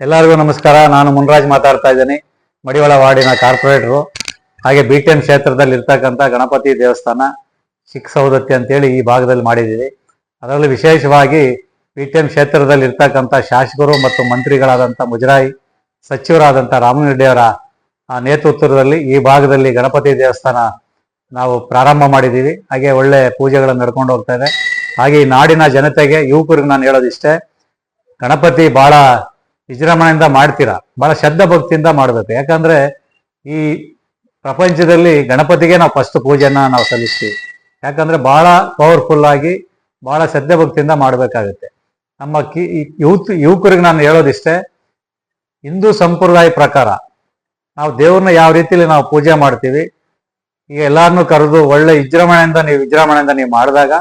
ಎಲ್ಲರಿಗೂ ನಮಸ್ಕಾರ. ನಾನು ಮುನ್ರಾಜ್ ಮಾತಾಡ್ತಾ ಇದ್ದೀನಿ, ಮಡಿವಾಳ ವಾರ್ಡಿನ ಕಾರ್ಪೊರೇಟರು. ಹಾಗೆ BTM ಕ್ಷೇತ್ರದಲ್ಲಿ ಇರ್ತಕ್ಕಂಥ ಗಣಪತಿ ದೇವಸ್ಥಾನ ಚಿಕ್ಕ ಸೌದತ್ತಿ ಅಂತೇಳಿ ಈ ಭಾಗದಲ್ಲಿ ಮಾಡಿದ್ದೀವಿ. ಅದರಲ್ಲಿ ವಿಶೇಷವಾಗಿ BTM ಕ್ಷೇತ್ರದಲ್ಲಿ ಇರ್ತಕ್ಕಂಥ ಶಾಸಕರು ಮತ್ತು ಮಂತ್ರಿಗಳಾದಂಥ ಮುಜರಾಯಿ ಸಚಿವರಾದಂಥ ರಾಮನರೆಡ್ಡಿಯವರ ನೇತೃತ್ವದಲ್ಲಿ ಈ ಭಾಗದಲ್ಲಿ ಗಣಪತಿ ದೇವಸ್ಥಾನ ನಾವು ಪ್ರಾರಂಭ ಮಾಡಿದ್ದೀವಿ. ಹಾಗೆ ಒಳ್ಳೆ ಪೂಜೆಗಳನ್ನು ನಡ್ಕೊಂಡು ಹೋಗ್ತಾ ಇದೆ. ಹಾಗೆ ಈ ನಾಡಿನ ಜನತೆಗೆ, ಯುವಕರಿಗೆ ನಾನು ಹೇಳೋದಿಷ್ಟೇ, ಗಣಪತಿ ಬಹಳ ವಿಜೃಂಭಣೆಯಿಂದ ಮಾಡ್ತೀರಾ, ಬಹಳ ಶ್ರದ್ಧಾ ಭಕ್ತಿಯಿಂದ ಮಾಡಬೇಕು. ಯಾಕಂದ್ರೆ ಈ ಪ್ರಪಂಚದಲ್ಲಿ ಗಣಪತಿಗೆ ನಾವು ಫಸ್ಟ್ ಪೂಜೆನ ನಾವು ಸಲ್ಲಿಸ್ತೀವಿ. ಯಾಕಂದ್ರೆ ಬಹಳ ಪವರ್ಫುಲ್ ಆಗಿ ಬಹಳ ಶ್ರದ್ಧಾ ಭಕ್ತಿಯಿಂದ ಮಾಡಬೇಕಾಗುತ್ತೆ. ನಮ್ಮ ಯುವಕರಿಗೆ ನಾನು ಹೇಳೋದಿಷ್ಟೇ, ಹಿಂದೂ ಸಂಪ್ರದಾಯ ಪ್ರಕಾರ ನಾವು ದೇವ್ರನ್ನ ಯಾವ ರೀತಿಯಲ್ಲಿ ನಾವು ಪೂಜೆ ಮಾಡ್ತೀವಿ, ಈಗ ಎಲ್ಲಾರನ್ನೂ ಕರೆದು ಒಳ್ಳೆ ವಿಜೃಂಭಣೆಯಿಂದ ನೀವು ಮಾಡಿದಾಗ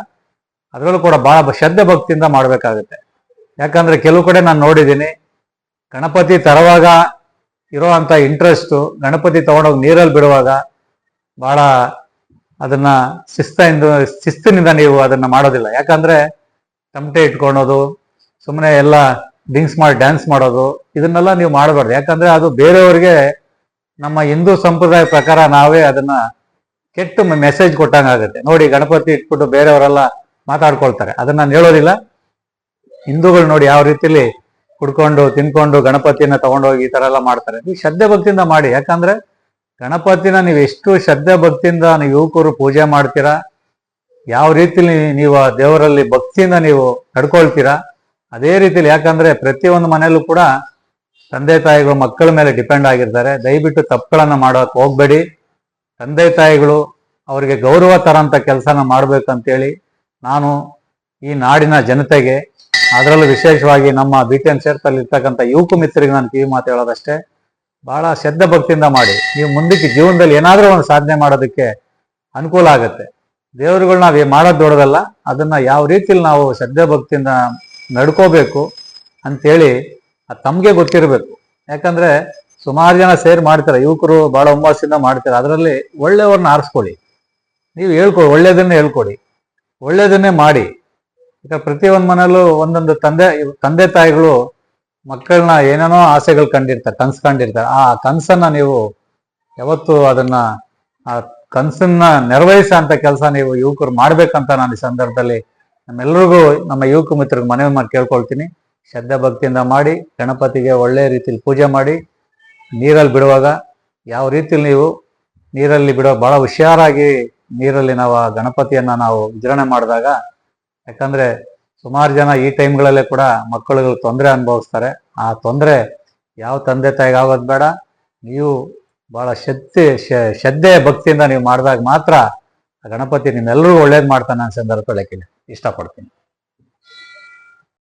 ಅದರಲ್ಲೂ ಕೂಡ ಬಹಳ ಶ್ರದ್ಧಾ ಭಕ್ತಿಯಿಂದ ಮಾಡಬೇಕಾಗುತ್ತೆ. ಯಾಕಂದ್ರೆ ಕೆಲವು ಕಡೆ ನಾನು ನೋಡಿದ್ದೀನಿ, ಗಣಪತಿ ತರುವಾಗ ಇರೋವಂಥ ಇಂಟ್ರೆಸ್ಟು ಗಣಪತಿ ತಗೊಂಡೋಗಿ ನೀರಲ್ಲಿ ಬಿಡುವಾಗ ಬಹಳ ಅದನ್ನ ಶಿಸ್ತಿನಿಂದ ನೀವು ಅದನ್ನ ಮಾಡೋದಿಲ್ಲ. ಯಾಕಂದ್ರೆ ತಮಟೆ ಇಟ್ಕೊಳೋದು, ಸುಮ್ಮನೆ ಎಲ್ಲ ಡ್ರಿಂಕ್ಸ್ ಮಾಡಿ ಡ್ಯಾನ್ಸ್ ಮಾಡೋದು, ಇದನ್ನೆಲ್ಲ ನೀವು ಮಾಡಬಾರ್ದು. ಯಾಕಂದ್ರೆ ಅದು ಬೇರೆಯವ್ರಿಗೆ ನಮ್ಮ ಹಿಂದೂ ಸಂಪ್ರದಾಯ ಪ್ರಕಾರ ನಾವೇ ಅದನ್ನ ಕೆಟ್ಟ ಮೆಸೇಜ್ ಕೊಟ್ಟಂಗಾಗುತ್ತೆ. ನೋಡಿ, ಗಣಪತಿ ಇಟ್ಬಿಟ್ಟು ಬೇರೆಯವರೆಲ್ಲ ಮಾತಾಡ್ಕೊಳ್ತಾರೆ, ಅದನ್ನ ನಾನು ಹೇಳೋದಿಲ್ಲ. ಹಿಂದೂಗಳು ನೋಡಿ ಯಾವ ರೀತಿಲಿ ಕುಡ್ಕೊಂಡು ತಿನ್ಕೊಂಡು ಗಣಪತಿಯನ್ನ ತಗೊಂಡೋಗಿ ಈ ತರ ಎಲ್ಲ ಮಾಡ್ತಾರೆ. ನೀವು ಶ್ರದ್ಧೆ ಭಕ್ತಿಯಿಂದ ಮಾಡಿ. ಯಾಕಂದ್ರೆ ಗಣಪತಿನ ನೀವು ಎಷ್ಟು ಶ್ರದ್ಧೆ ಭಕ್ತಿಯಿಂದ ನೀವು ಯುವಕರು ಪೂಜೆ ಮಾಡ್ತೀರಾ, ಯಾವ ರೀತಿಲಿ ನೀವು ಆ ದೇವರಲ್ಲಿ ಭಕ್ತಿಯಿಂದ ನೀವು ನಡ್ಕೊಳ್ತೀರಾ, ಅದೇ ರೀತಿಲಿ. ಯಾಕಂದ್ರೆ ಪ್ರತಿಯೊಂದು ಮನೆಯಲ್ಲೂ ಕೂಡ ತಂದೆ ತಾಯಿಗಳು ಮಕ್ಕಳ ಮೇಲೆ ಡಿಪೆಂಡ್ ಆಗಿರ್ತಾರೆ. ದಯವಿಟ್ಟು ತಪ್ಪುಗಳನ್ನ ಮಾಡೋಕೆ ಹೋಗ್ಬೇಡಿ. ತಂದೆ ತಾಯಿಗಳು ಅವರಿಗೆ ಗೌರವ ತರಂತ ಕೆಲಸನ ಮಾಡ್ಬೇಕಂತೇಳಿ ನಾನು ಈ ನಾಡಿನ ಜನತೆಗೆ, ಅದರಲ್ಲೂ ವಿಶೇಷವಾಗಿ ನಮ್ಮ BTM ಕ್ಷೇತ್ರದಲ್ಲಿ ಇರ್ತಕ್ಕಂಥ ಯುವಕ ಮಿತ್ರರಿಗೆ ನಾನು ಕಿವಿ ಮಾತು ಹೇಳೋದಷ್ಟೇ, ಬಹಳ ಶ್ರದ್ಧಾ ಭಕ್ತಿಯಿಂದ ಮಾಡಿ. ನೀವು ಮುಂದಕ್ಕೆ ಜೀವನದಲ್ಲಿ ಏನಾದರೂ ಒಂದು ಸಾಧನೆ ಮಾಡೋದಕ್ಕೆ ಅನುಕೂಲ ಆಗುತ್ತೆ. ದೇವರುಗಳು ನಾವು ಮಾಡೋದು ದೊಡ್ಡದಲ್ಲ, ಅದನ್ನ ಯಾವ ರೀತಿಲಿ ನಾವು ಶ್ರದ್ಧಾ ಭಕ್ತಿಯಿಂದ ನಡ್ಕೋಬೇಕು ಅಂತೇಳಿ ಅದು ತಮಗೆ ಗೊತ್ತಿರಬೇಕು. ಯಾಕಂದ್ರೆ ಸುಮಾರು ಜನ ಸೇರಿ ಮಾಡ್ತಾರೆ, ಯುವಕರು ಬಹಳ ಹುಮ್ಮಸ್ಸಿಂದ ಮಾಡ್ತಾರೆ. ಅದರಲ್ಲಿ ಒಳ್ಳೆಯವ್ರನ್ನ ಆರಿಸ್ಕೊಳ್ಳಿ, ನೀವು ಹೇಳ್ಕೊಡಿ, ಒಳ್ಳೇದನ್ನೇ ಹೇಳ್ಕೊಡಿ, ಒಳ್ಳೇದನ್ನೇ ಮಾಡಿ. ಈಗ ಪ್ರತಿಯೊಂದು ಮನೆಯಲ್ಲೂ ಒಂದೊಂದು ತಂದೆ ತಾಯಿಗಳು ಮಕ್ಕಳನ್ನ ಏನೇನೋ ಆಸೆಗಳು ಕಂಡಿರ್ತಾರೆ, ಕನ್ಸು ಕಂಡಿರ್ತಾರೆ. ಆ ಕನಸನ್ನ ನೀವು ಯಾವತ್ತು ಅದನ್ನ ಆ ಕನಸನ್ನ ನೆರವೇರಿಸೋ ಅಂತ ಕೆಲಸ ನೀವು ಯುವಕರು ಮಾಡ್ಬೇಕಂತ ನಾನು ಈ ಸಂದರ್ಭದಲ್ಲಿ ನಮ್ಮೆಲ್ಲರಿಗೂ, ನಮ್ಮ ಯುವಕ ಮಿತ್ರರಿಗೆ ಮನವಿ ಮಾಡಿ ಕೇಳ್ಕೊಳ್ತೀನಿ. ಶ್ರದ್ಧಾ ಭಕ್ತಿಯಿಂದ ಮಾಡಿ, ಗಣಪತಿಗೆ ಒಳ್ಳೆ ರೀತಿಯಲ್ಲಿ ಪೂಜೆ ಮಾಡಿ. ನೀರಲ್ಲಿ ಬಿಡುವಾಗ ಯಾವ ರೀತಿಲಿ ನೀವು ನೀರಲ್ಲಿ ಬಿಡೋ ಬಹಳ ಹುಷಾರಾಗಿ ನೀರಲ್ಲಿ ನಾವು ಆ ಗಣಪತಿಯನ್ನ ನಾವು ವಿಜೃಂಭಣೆ ಮಾಡಿದಾಗ, ಯಾಕಂದ್ರೆ ಸುಮಾರು ಜನ ಈ ಟೈಮ್ಗಳಲ್ಲೇ ಕೂಡ ಮಕ್ಕಳುಗಳು ತೊಂದರೆ ಅನುಭವಿಸ್ತಾರೆ. ಆ ತೊಂದರೆ ಯಾವ ತಂದೆ ತಾಯಿಗೆ ಆಗೋದು ಬೇಡ. ನೀವು ಬಹಳ ಶ್ರದ್ಧೆ ಭಕ್ತಿಯಿಂದ ನೀವು ಮಾಡಿದಾಗ ಮಾತ್ರ ಗಣಪತಿ ನಿಮ್ಮೆಲ್ಲರಿಗೂ ಒಳ್ಳೇದು ಮಾಡ್ತಾನೆ ಅಂತ ಸಂದರ್ಭ ಹೇಳಕ್ಕೆ ಇಷ್ಟಪಡ್ತೀನಿ.